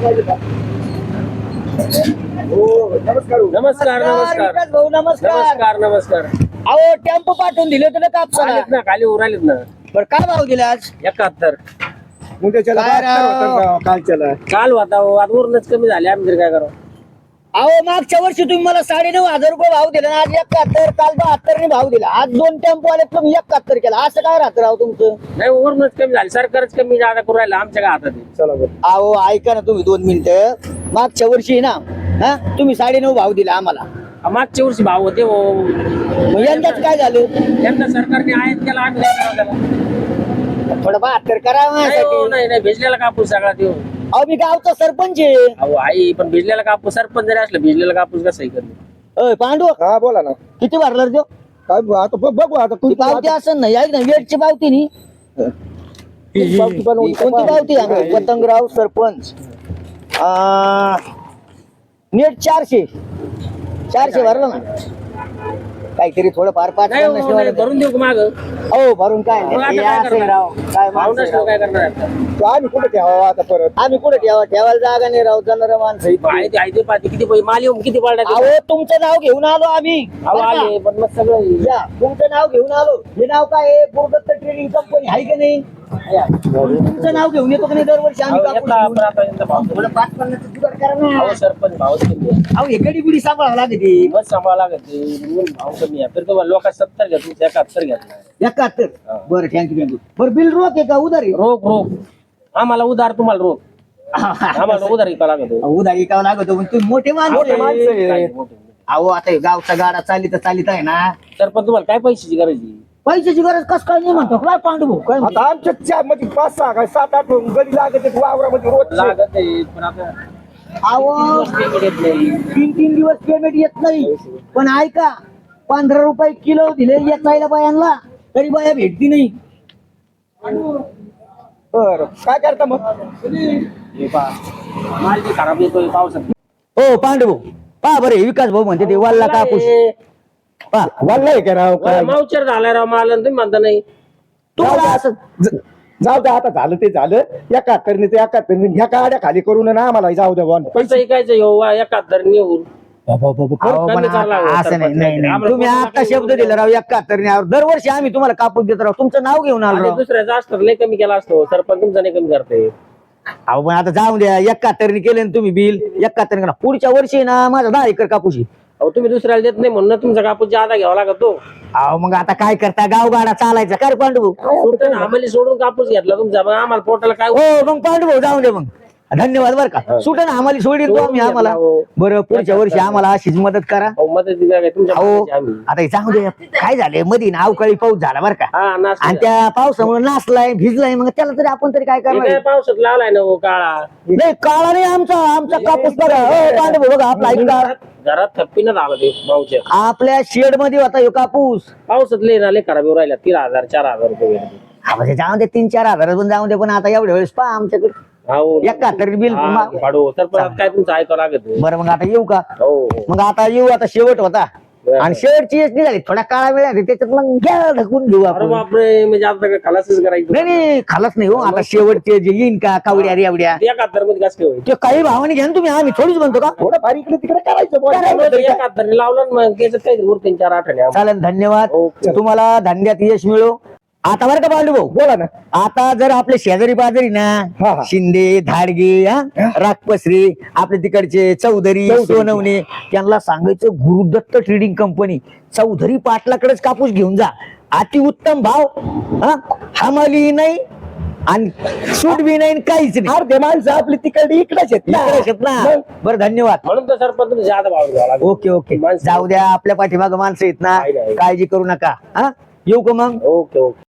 नमस्कार नमस्कार विकास भाऊ, नमस्कार. नमस्कार नमस्कार. अहो टेम्पो पाठवून दिले होते ना कापसाला. आलेत ना खाली उरालेत ना. बरं काय भाव दिला आज? 71. उद्याच्याला काय राव? 72 होतं राव, कालच्याला काल होता हो, आज वरूनच कमी झाले आम्ही तरी काय करावं. अहो मागच्या वर्षी तुम्ही मला 9,500 रुपये भाव दिला ना, आज 71, काल 72 ने भाव दिला. आज 2 टेम्पो आले तुम्ही 71 केला. असं काय राहतं राव तुमचं? नाही वरूनच कमी झाले, सरकारच कमी जादा करून राहिलं, आमच्या काय हातात आहे. चला बरं. अहो ऐका ना तुम्ही 2 मिनिटं. मागच्या वर्षी ना हा तुम्ही 9.5 भाव दिला आम्हाला. मागच्या वर्षी भाव होते हो. मग यंदाच काय झालं? यंदा सरकारने आयात केला, आम्ही काय करावं त्याला? थोडं 72 करा नाही हो, माझ्यासाठी. नाही भिजलेला कापूस सगळा देऊ. अहो मी गावचा सरपंच आहे. अहो आई पण भिजलेला कापूस, सरपंच जरी असलं भिजलेला कापूस कसं हे करणे. अय पांडू हा बोला ना. किती भरला रे तो? काय आता बघू आता ती पावती असं नाही ऐक ना, वेटची पावती नाही. पावती बनवून कोणती पावती आहे? पतंगराव सरपंच. नेट 400 भरलं ना. काहीतरी थोडं फार 5 नाही हो, नाही, भरून देऊ का माग? हो भरून काय मग आता नाही. हे काय असं आहे करणार? राव. काय भाव माणसं नसलो राव. काय करणार आता? आम्ही कुठे ठेवावं आता परत? आम्ही कुठे ठेवायला जागा नाही राव. जाणार माणसं इथं. आहे ते- आहे ते पाहते किती पैसे माल येऊन किती पडला ते. अहो तुमचं नाव घेऊन आलो आम्ही. अहो बरं का? आले पण मग सगळं या, तुमचं नाव घेऊन आलो. हे नाव काय आहे? गुरुदत्त ट्रेडिंग कंपनी आहे का नाही? तुमचं नाव घेऊन येतो का नाही दरवर्षी आम्ही अहो, कापूस येतला घेऊन? आपण आता यांचा भाव करू. थोडं 5-50 जुगाड करा ना. अहो सरपंच भाव कमी आहे. अहो हे गडी बिडी सांभाळावं लागते. मग सांभाळा लागते म्हणून भाव कमी आहे. तर तुम्हाला लोक 70 घेतली 71 घेतला. 71. हा. बरं थँक्यू. बरं बिल रोख आहे का उधार आहे? रोख आम्हाला उधार, तुम्हाला रोख. आम्हाला उधार इकावं लागत. उधार विकावं लागतो पण तुम्ही मोठे मोठे माणसं माणसं आहे. आहे. अहो आता हे गावचा गाडा चालित आहे ना. सरपंच तुम्हाला काय पैशाची गरज आहे? पैशाची गरज कस काय नाही म्हणतो काय पांडू भाऊ काय म्हणतो? आता आमच्या 4 मध्ये 5-6 काय 7-8 गडी लागत आहेत वावरामध्ये रोज. लागत आहे पण आता अहो payment येत नाही. 3 दिवस पेमेंट येत नाही. पण ऐका 15 रुपये किलो दिले येचायला बायांना तरी बाया भेटती नाही. बरं काय करता मग? हे पहा माल बी खराब येतोय पावसात. हो पांडू भाऊ पहा बरे विकास भाऊ म्हणते ते वाल्ला कापूस पहा. वाढलंय का राव काय? मावचर झाला राव माल आणि तुम्ही म्हणता नाही. तुम्हाला असं जाऊ द्या आता झालं ते झालं. 71 ते 71 ह्या गाड्या खाली करून ना आम्हाला जाऊ द्या बुवा. पैसे ऐकायचं येऊ 71 नेऊन. अहो, पण कमी झाला हो, असं नाही नाही नाही. आम्हाला तुम्ही कोणाला आता काही शब्द दिला राव 71 ने. दरवर्षी आम्ही तुम्हाला कापूस देत राव. तुमचं नाव घेऊन आलो आणि राव. दुसऱ्याचा असतं लय कमी केला असतो सरपंच, तुमचा नाही कमी करते. अहो पण आता जाऊन द्या 71 ने केले ना तुम्ही बिल 71 करा. पुढच्या वर्षी ना माझा 10 एकर कापूस आहे. अहो तुम्ही दुसऱ्याला देत नाही म्हणून तुमचा कापूस जादा घ्यावा लागतो. अहो मग आता काय करता गावगाडा चालायचा काय रे पांडू भाऊ? सुटतं ना, आम्हाला सोडून कापूस घेतला तुमचा, मग आम्हाला पोटाला काय हो मग पांडू भाऊ जाऊन दे मग. धन्यवाद बरं का. सुट ना आम्हाला सोडील तो आम्ही आम्हाला. बरं पुढच्या वर्षी आम्हाला अशीच मदत करा. अहो, मदत काय तुमच्या अहो माणसाची आम्ही. आता हे जाऊ दे. काय झालंय मध्ये ना अवकाळी पाऊस झाला बरं का. हा नाच आणि त्या पावसामुळे नासलाय भिजलाय. मग त्याला तरी आपण तरी काय काय करणार? पावसात लावलाय ना हो काळा. नाही काळा नाही आमचा कापूस बघा. हो पांडू भाऊ बघा आपला ऐका. घरात थप्पीनं आलं ते मावच्या. आपल्या शेड मध्ये होता ह्यो कापूस. पावसात लय ना लय खराब येऊ राहिला. 3,000 4,000 रुपये गेले. हा म्हणजे जाऊ दे 3-4 हजार पण जाऊ दे. पण आता एवढ्या वेळेस पहा आमच्याकडे हो 71 बिल. काढू तर पण काय तुमचं ऐकावं लागत. बरं मग आता येऊ का? हो हो. मग आता येऊ. आता शेवट होता आणि शेवटची एस झाली. थोडा काळा वेळ आहे त्याच्यात मग घ्या ढकून घेऊ अरे आपण. बापरे, म्हणजे आता काय खलासच करायचं. नाही खालच नाही हो. आता शेवटचे जे येईन का कावड्या रे एवढ्या 71 मध्ये कसं काय होईल? ते काही भावाने घ्या ना तुम्ही. आम्ही थोडीच म्हणतो का? थोडं फार इकडे तिकडे करायचं बुवा. 71 लावलं ना मग त्याच्यात काही उरते 4 आठवड्या. चालेल धन्यवाद. ओके. तुम्हाला धंद्यात यश मिळो. आता बरं का पांडू भाऊ बोला ना. आता जर आपले शेजारी पाजारी ना हा, हा. शिंदे धाडगे रागपसरे आपले तिकडचे चौधरी सोनवणे त्यांना सांगायचं गुरुदत्त ट्रेडिंग कंपनी चौधरी पाटलाकडेच कापूस घेऊन जा. अति उत्तम भाव. हमाली नाही आणि सूट बी नाही काहीच नाही. अर्धे माणसं आपली तिकडे इकडेच आहेत ना. इकडेच आहेत ना. बरं धन्यवाद. म्हणून तर सरपंच तुम्ही जादा भाव घ्यावा लागेल. ओके ओके माणसं- जाऊ द्या. आपल्या पाठीमाग माणसं आहेत ना. आहे, आहे. काळजी करू नका. हा येऊ का मग? Okay okay.